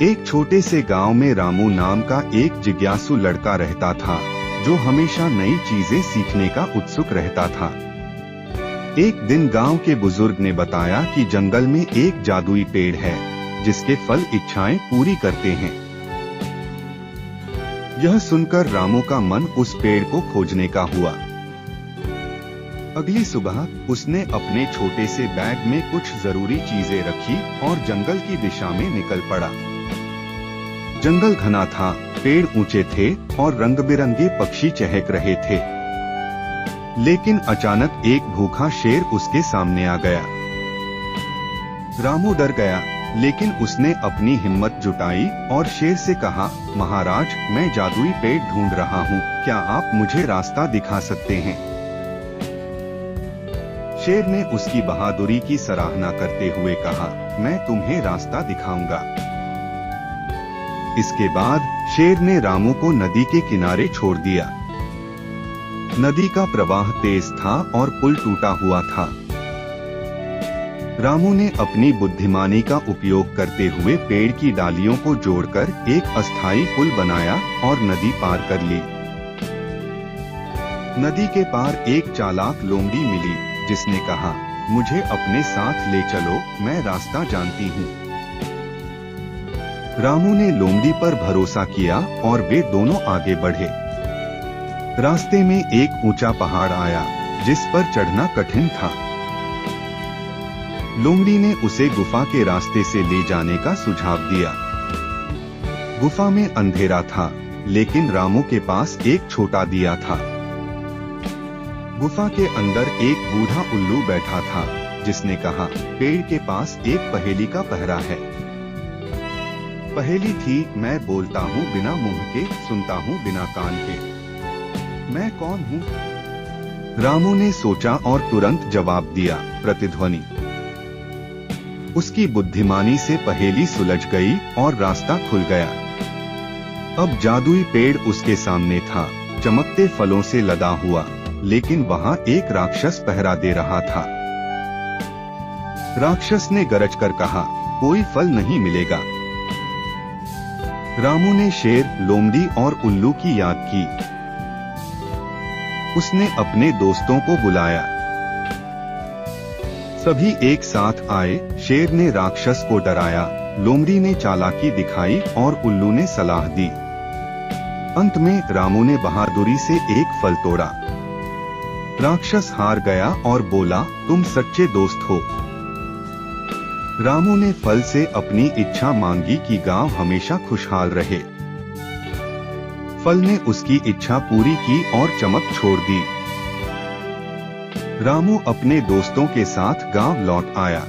एक छोटे से गांव में रामू नाम का एक जिज्ञासु लड़का रहता था, जो हमेशा नई चीजें सीखने का उत्सुक रहता था। एक दिन गांव के बुजुर्ग ने बताया कि जंगल में एक जादुई पेड़ है, जिसके फल इच्छाएं पूरी करते हैं। यह सुनकर रामू का मन उस पेड़ को खोजने का हुआ। अगली सुबह उसने अपने छोटे से बैग में कुछ जरूरी चीजें रखी और जंगल की दिशा में निकल पड़ा। जंगल घना था, पेड़ ऊंचे थे और रंग बिरंगे पक्षी चहक रहे थे। लेकिन अचानक एक भूखा शेर उसके सामने आ गया। रामू डर गया, लेकिन उसने अपनी हिम्मत जुटाई और शेर से कहा, महाराज, मैं जादुई पेड़ ढूंढ रहा हूँ, क्या आप मुझे रास्ता दिखा सकते हैं? शेर ने उसकी बहादुरी की सराहना करते हुए कहा, मैं तुम्हें रास्ता दिखाऊंगा। इसके बाद शेर ने रामू को नदी के किनारे छोड़ दिया। नदी का प्रवाह तेज था और पुल टूटा हुआ था। रामू ने अपनी बुद्धिमानी का उपयोग करते हुए पेड़ की डालियों को जोड़कर एक अस्थायी पुल बनाया और नदी पार कर ली। नदी के पार एक चालाक लोमड़ी मिली, जिसने कहा, मुझे अपने साथ ले चलो, मैं रास्ता जानती हूँ। रामू ने लोमड़ी पर भरोसा किया और वे दोनों आगे बढ़े। रास्ते में एक ऊंचा पहाड़ आया, जिस पर चढ़ना कठिन था। लोमड़ी ने उसे गुफा के रास्ते से ले जाने का सुझाव दिया। गुफा में अंधेरा था, लेकिन रामू के पास एक छोटा दिया था। गुफा के अंदर एक बूढ़ा उल्लू बैठा था, जिसने कहा, पेड़ के पास एक पहेली का पहरा है। पहेली थी, मैं बोलता हूँ बिना मुंह के, सुनता हूँ बिना कान के, मैं कौन हूँ? रामू ने सोचा और तुरंत जवाब दिया, प्रतिध्वनि। उसकी बुद्धिमानी से पहेली सुलझ गई और रास्ता खुल गया। अब जादुई पेड़ उसके सामने था, चमकते फलों से लदा हुआ, लेकिन वहाँ एक राक्षस पहरा दे रहा था। राक्षस ने गरज कर कहा, कोई फल नहीं मिलेगा। रामू ने शेर, लोमड़ी और उल्लू की याद की। उसने अपने दोस्तों को बुलाया। सभी एक साथ आए। शेर ने राक्षस को डराया, लोमड़ी ने चालाकी दिखाई और उल्लू ने सलाह दी। अंत में रामू ने बहादुरी से एक फल तोड़ा। राक्षस हार गया और बोला, तुम सच्चे दोस्त हो। रामू ने फल से अपनी इच्छा मांगी कि गांव हमेशा खुशहाल रहे। फल ने उसकी इच्छा पूरी की और चमक छोड़ दी। रामू अपने दोस्तों के साथ गांव लौट आया।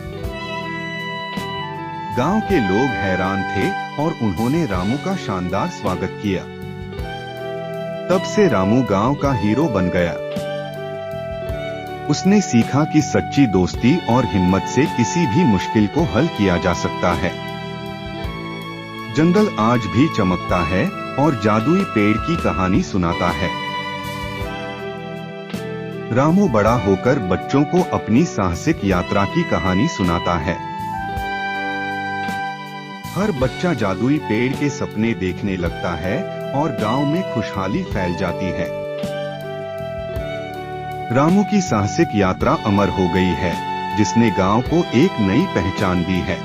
गांव के लोग हैरान थे और उन्होंने रामू का शानदार स्वागत किया। तब से रामू गांव का हीरो बन गया। उसने सीखा कि सच्ची दोस्ती और हिम्मत से किसी भी मुश्किल को हल किया जा सकता है। जंगल आज भी चमकता है और जादुई पेड़ की कहानी सुनाता है। रामू बड़ा होकर बच्चों को अपनी साहसिक यात्रा की कहानी सुनाता है। हर बच्चा जादुई पेड़ के सपने देखने लगता है और गांव में खुशहाली फैल जाती है। रामू की साहसिक यात्रा अमर हो गई है, जिसने गांव को एक नई पहचान दी है।